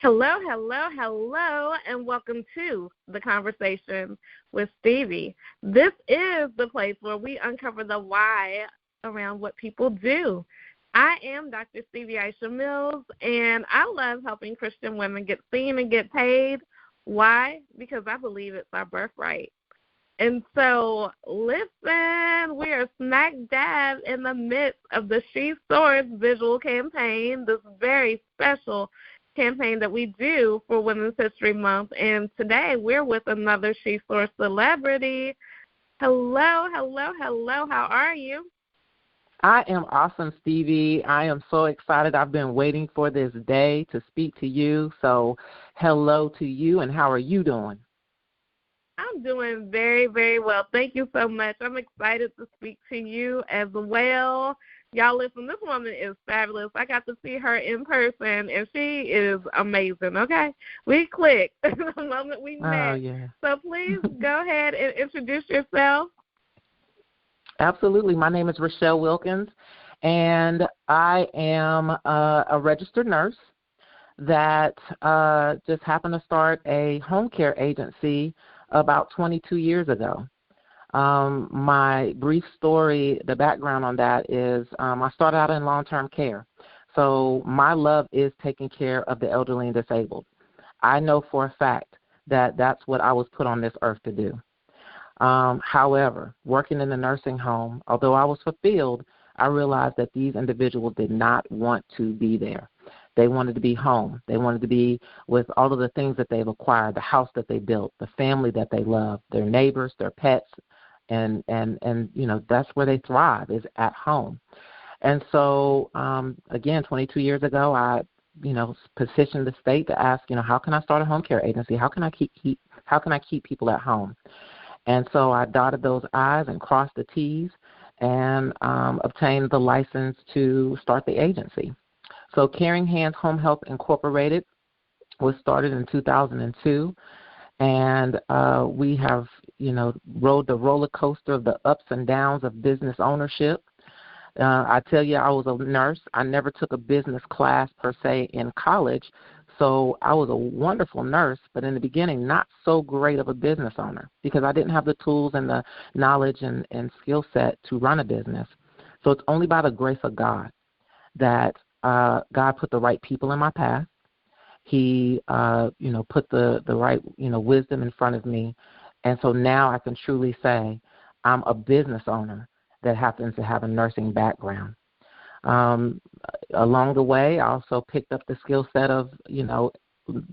Hello, hello, hello, and welcome to the Conversation with Stevie. This is the place where we uncover the why around what people do. I am Dr. Stevie Aisha Mills, and I love helping Christian women get seen and get paid. Why? Because I believe it's our birthright. And so, listen, we are smack dab in the midst of the She Soars visual campaign, this very special campaign that we do for Women's History Month. And today we're with another She Soars celebrity. Hello, hello, hello. How are you? I am awesome, Stevie. I am so excited. I've been waiting for this day to speak to you. So hello to you, and how are you doing? I'm doing very, very well. Thank you so much. I'm excited to speak to you as well. Y'all listen, this woman is fabulous. I got to see her in person, and she is amazing, okay? We clicked the moment we met. Oh, yeah. So please go ahead and introduce yourself. Absolutely. My name is Richele Wilkins, and I am a registered nurse that just happened to start a home care agency about 22 years ago. My brief story, the background on that is I started out in long-term care. So my love is taking care of the elderly and disabled. I know for a fact that that's what I was put on this earth to do. However, working in the nursing home, although I was fulfilled, I realized that these individuals did not want to be there. They wanted to be home. They wanted to be with all of the things that they've acquired, the house that they built, the family that they love, their neighbors, their pets, and you know, that's where they thrive, is at home. And so, again, 22 years ago, I, petitioned the state to ask, how can I start a home care agency? How can I keep people at home? And so I dotted those I's and crossed the T's and obtained the license to start the agency. So Caring Hands Home Health Incorporated was started in 2002, and we have, rode the roller coaster of the ups and downs of business ownership. I tell you, I was a nurse. I never took a business class per se in college, so I was a wonderful nurse, but in the beginning, not so great of a business owner because I didn't have the tools and the knowledge and skill set to run a business. So it's only by the grace of God that God put the right people in my path. He, put the right, wisdom in front of me. And so now I can truly say I'm a business owner that happens to have a nursing background. Along the way, I also picked up the skill set of,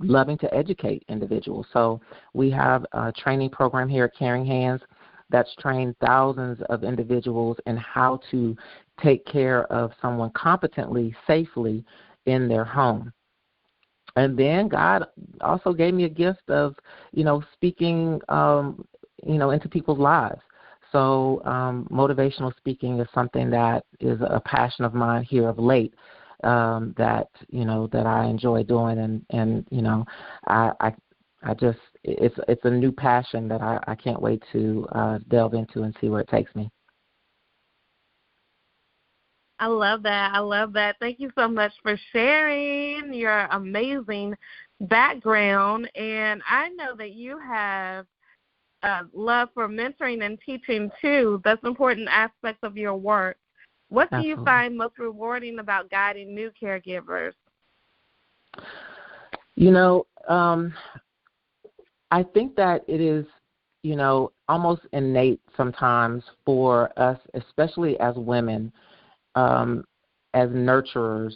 loving to educate individuals. So we have a training program here at Caring Hands that's trained thousands of individuals in how to take care of someone competently, safely in their home. And then God also gave me a gift of, speaking, into people's lives. So motivational speaking is something that is a passion of mine here of late, that I enjoy doing, and I just it's a new passion that I can't wait to delve into and see where it takes me. I love that. I love that. Thank you so much for sharing your amazing background. And I know that you have love for mentoring and teaching, too. That's an important aspect of your work. What do you find most rewarding about guiding new caregivers? I think that it is, almost innate sometimes for us, especially as women, as nurturers,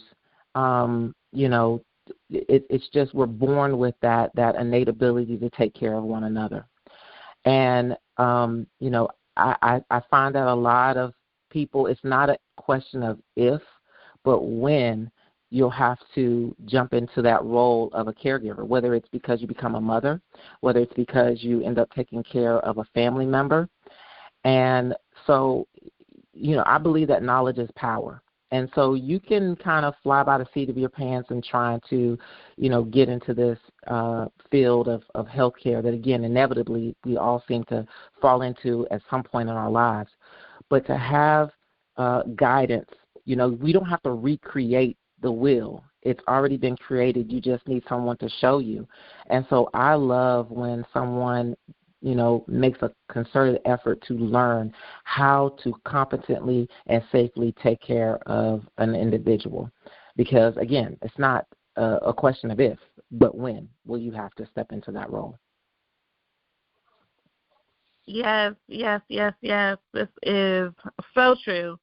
it's just we're born with that innate ability to take care of one another. And, I find that a lot of people, it's not a question of if, but when you'll have to jump into that role of a caregiver, whether it's because you become a mother, whether it's because you end up taking care of a family member. And so, I believe that knowledge is power. And so you can kind of fly by the seat of your pants and trying to, get into this field of healthcare that, again, inevitably we all seem to fall into at some point in our lives. But to have guidance, we don't have to recreate the wheel. It's already been created. You just need someone to show you. And so I love when someone, makes a concerted effort to learn how to competently and safely take care of an individual. Because, again, it's not a question of if, but when will you have to step into that role. Yes, yes, yes, yes. This is so true.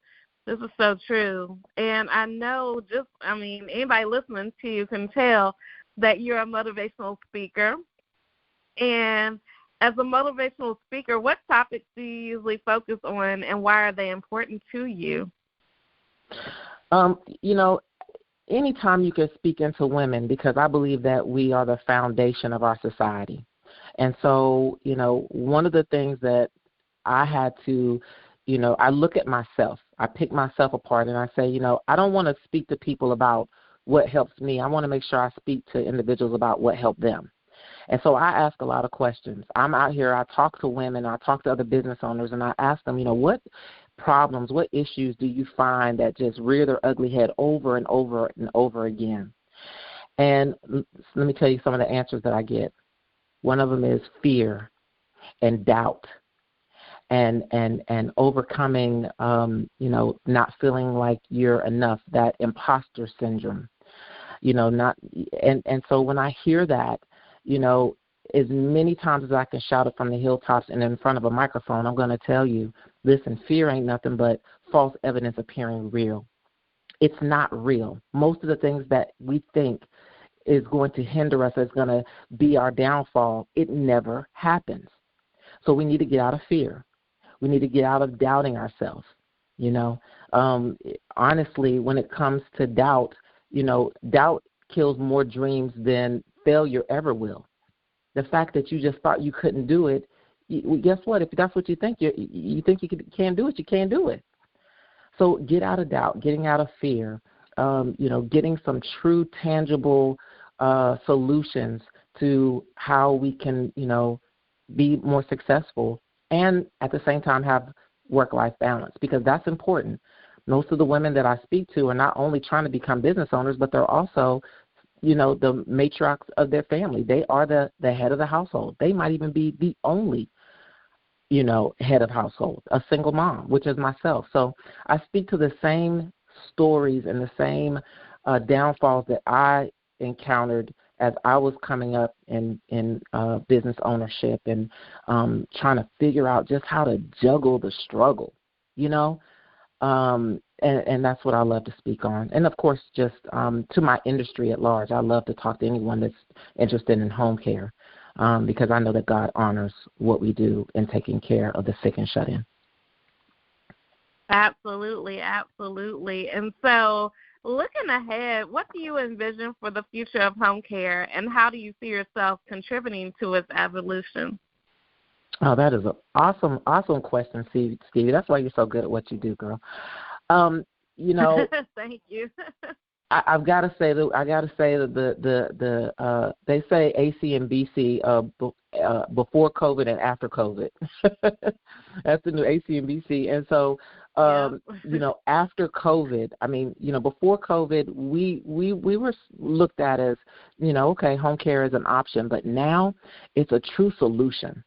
This is so true. And I know anybody listening to you can tell that you're a motivational speaker. And as a motivational speaker, what topics do you usually focus on, and why are they important to you? Anytime you can speak into women, because I believe that we are the foundation of our society. And so, one of the things that I had to, I look at myself. I pick myself apart and I say, I don't want to speak to people about what helps me. I want to make sure I speak to individuals about what helped them. And so I ask a lot of questions. I'm out here, I talk to women, I talk to other business owners, and I ask them, what problems, what issues do you find that just rear their ugly head over and over and over again? And let me tell you some of the answers that I get. One of them is fear and doubt and overcoming, not feeling like you're enough, that imposter syndrome, and so when I hear that, as many times as I can shout it from the hilltops and in front of a microphone, I'm going to tell you, listen, fear ain't nothing but false evidence appearing real. It's not real. Most of the things that we think is going to hinder us, is going to be our downfall, it never happens. So we need to get out of fear. We need to get out of doubting ourselves. Honestly, when it comes to doubt, doubt kills more dreams than failure ever will. The fact that you just thought you couldn't do it, guess what? If that's what you think, you think you can't do it, you can't do it. So get out of doubt, getting out of fear, getting some true, tangible solutions to how we can, be more successful and at the same time have work-life balance, because that's important. Most of the women that I speak to are not only trying to become business owners, but they're also the matriarchs of their family. They are the head of the household. They might even be the only, head of household, a single mom, which is myself. So I speak to the same stories and the same downfalls that I encountered as I was coming up in business ownership and trying to figure out just how to juggle the struggle, And that's what I love to speak on. And, of course, just to my industry at large, I love to talk to anyone that's interested in home care because I know that God honors what we do in taking care of the sick and shut-in. Absolutely, absolutely. And so looking ahead, what do you envision for the future of home care, and how do you see yourself contributing to its evolution? Oh, that is an awesome question, Stevie. That's why you're so good at what you do, girl. Thank you. I've got to say that they say AC and BC before COVID and after COVID. That's the new AC and BC. And so, after COVID, before COVID, we were looked at as, okay, home care is an option, but now it's a true solution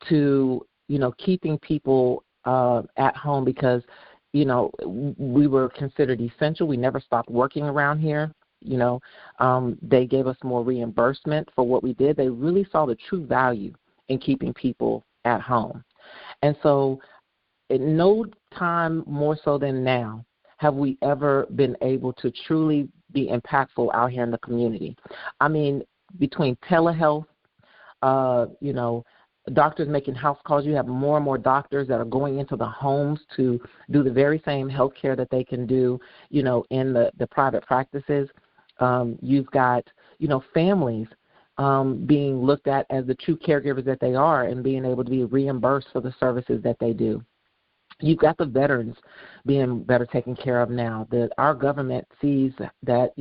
to, keeping people at home because, we were considered essential. We never stopped working around here. They gave us more reimbursement for what we did. They really saw the true value in keeping people at home. And so at no time more so than now have we ever been able to truly be impactful out here in the community. Between telehealth, doctors making house calls, you have more and more doctors that are going into the homes to do the very same health care that they can do, in the private practices. You've got, families being looked at as the true caregivers that they are and being able to be reimbursed for the services that they do. You've got the veterans being better taken care of now. That our government sees that,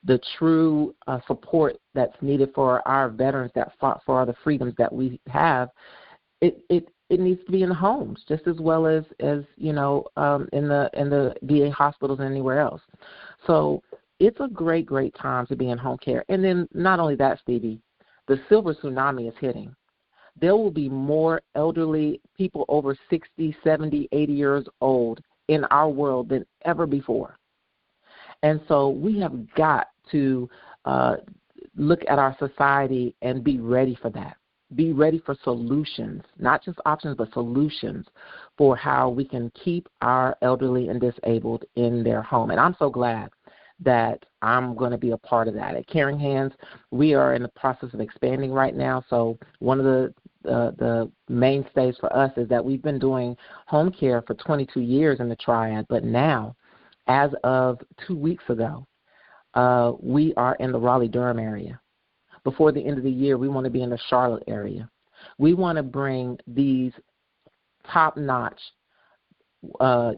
the true support that's needed for our veterans that fought for the freedoms that we have, it needs to be in the homes just as well as in the VA hospitals and anywhere else. So it's a great, great time to be in home care. And then not only that, Stevie, the silver tsunami is hitting. There will be more elderly people over 60, 70, 80 years old in our world than ever before. And so we have got to look at our society and be ready for that. Be ready for solutions, not just options, but solutions for how we can keep our elderly and disabled in their home. And I'm so glad that I'm going to be a part of that. At Caring Hands, we are in the process of expanding right now. So one of the mainstays for us is that we've been doing home care for 22 years in the Triad, but now, as of 2 weeks ago, we are in the Raleigh-Durham area. Before the end of the year, we want to be in the Charlotte area. We want to bring these top-notch,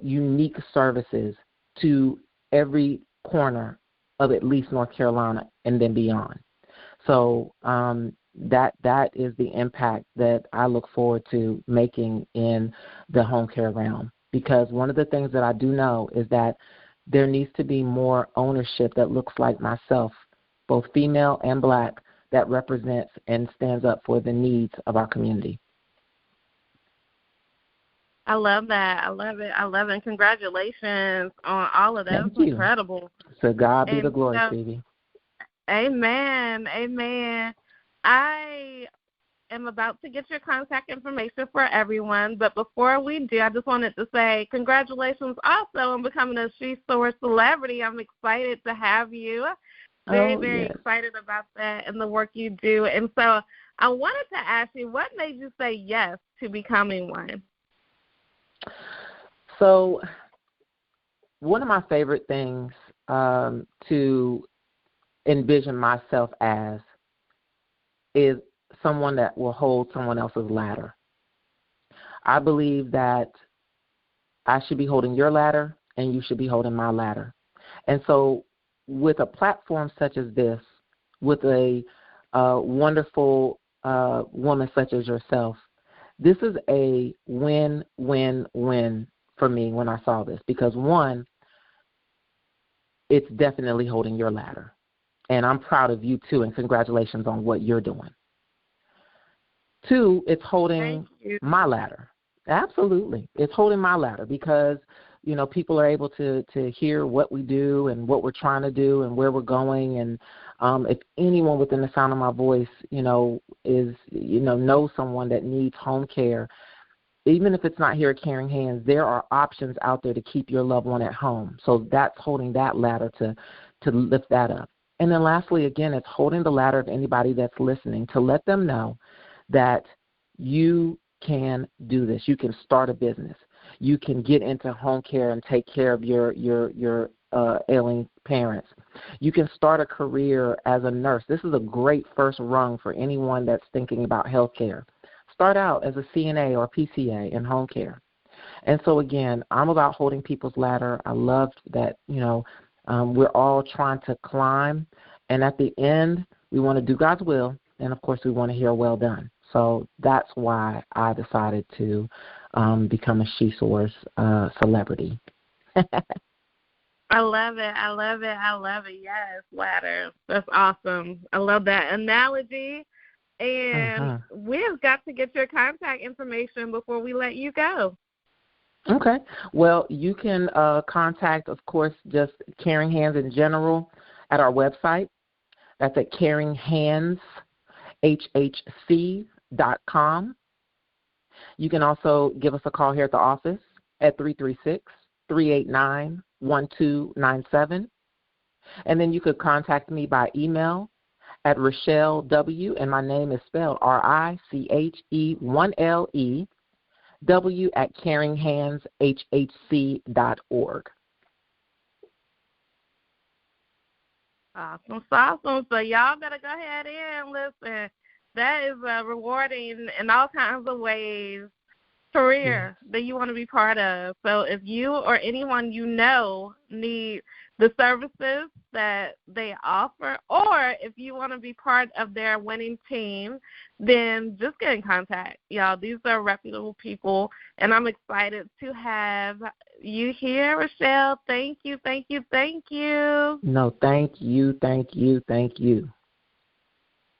unique services to every corner of at least North Carolina and then beyond. So that is the impact that I look forward to making in the home care realm. Because one of the things that I do know is that there needs to be more ownership that looks like myself, both female and black, that represents and stands up for the needs of our community. I love that. I love it. I love it. And congratulations on all of that. Thank It's you. Incredible. So God be the glory, Stevie. Amen. Amen. I am about to get your contact information for everyone, but before we do, I just wanted to say congratulations also on becoming a She Source celebrity. I'm excited to have you. Very excited about that and the work you do. And so I wanted to ask you, what made you say yes to becoming one? So one of my favorite things to envision myself as is someone that will hold someone else's ladder. I believe that I should be holding your ladder and you should be holding my ladder. And so with a platform such as this, with a wonderful woman such as yourself, this is a win-win-win for me when I saw this. Because, one, it's definitely holding your ladder. And I'm proud of you, too, and congratulations on what you're doing. Two, it's holding my ladder. Absolutely. It's holding my ladder because, you know, people are able to hear what we do and what we're trying to do and where we're going. And if anyone within the sound of my voice, knows someone that needs home care, even if it's not here at Caring Hands, there are options out there to keep your loved one at home. So that's holding that ladder to lift that up. And then lastly, again, it's holding the ladder of anybody that's listening to let them know that you can do this. You can start a business. You can get into home care and take care of your ailing parents. You can start a career as a nurse. This is a great first rung for anyone that's thinking about health care. Start out as a CNA or PCA in home care. And so, again, I'm about holding people's ladder. I love that, we're all trying to climb. And at the end, we want to do God's will. And, of course, we want to hear well done. So that's why I decided to become a She Source celebrity. I love it. I love it. I love it. Yes, ladder. That's awesome. I love that analogy. And we've got to get your contact information before we let you go. Okay. Well, you can contact, of course, just Caring Hands in general at our website. That's at caringhandshhc.com. You can also give us a call here at the office at 336-389-1297. And then you could contact me by email at Richele W, and my name is spelled RICHE1LE W at caringhandshhc.org. Awesome. So y'all better go ahead and listen. That is a rewarding in all kinds of ways career that you want to be part of. So if you or anyone you know need the services that they offer, or if you want to be part of their winning team, then just get in contact. Y'all, these are reputable people, and I'm excited to have You here, Richele? Thank you, thank you, thank you. No, thank you, thank you, thank you.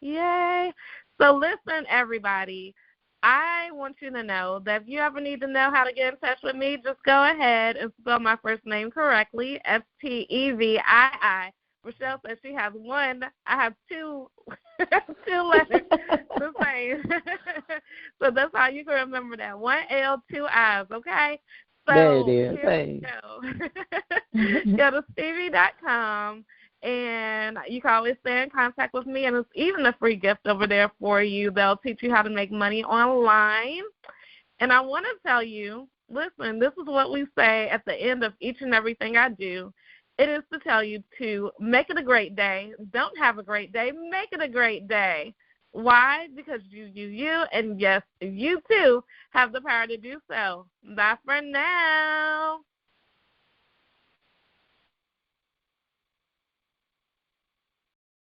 Yay. So listen, everybody. I want you to know that if you ever need to know how to get in touch with me, just go ahead and spell my first name correctly, Stevii. Richele says she has one. I have two letters the same. So that's how you can remember that. 1 L, 2 I's, okay? So there it is. Here we go. Go to Stevie.com. And you can always stay in contact with me, and it's even a free gift over there for you. They'll teach you how to make money online. And I want to tell you, listen, this is what we say at the end of each and everything I do. It is to tell you to make it a great day. Don't have a great day. Make it a great day. Why? Because you, and yes, you too have the power to do so. Bye for now.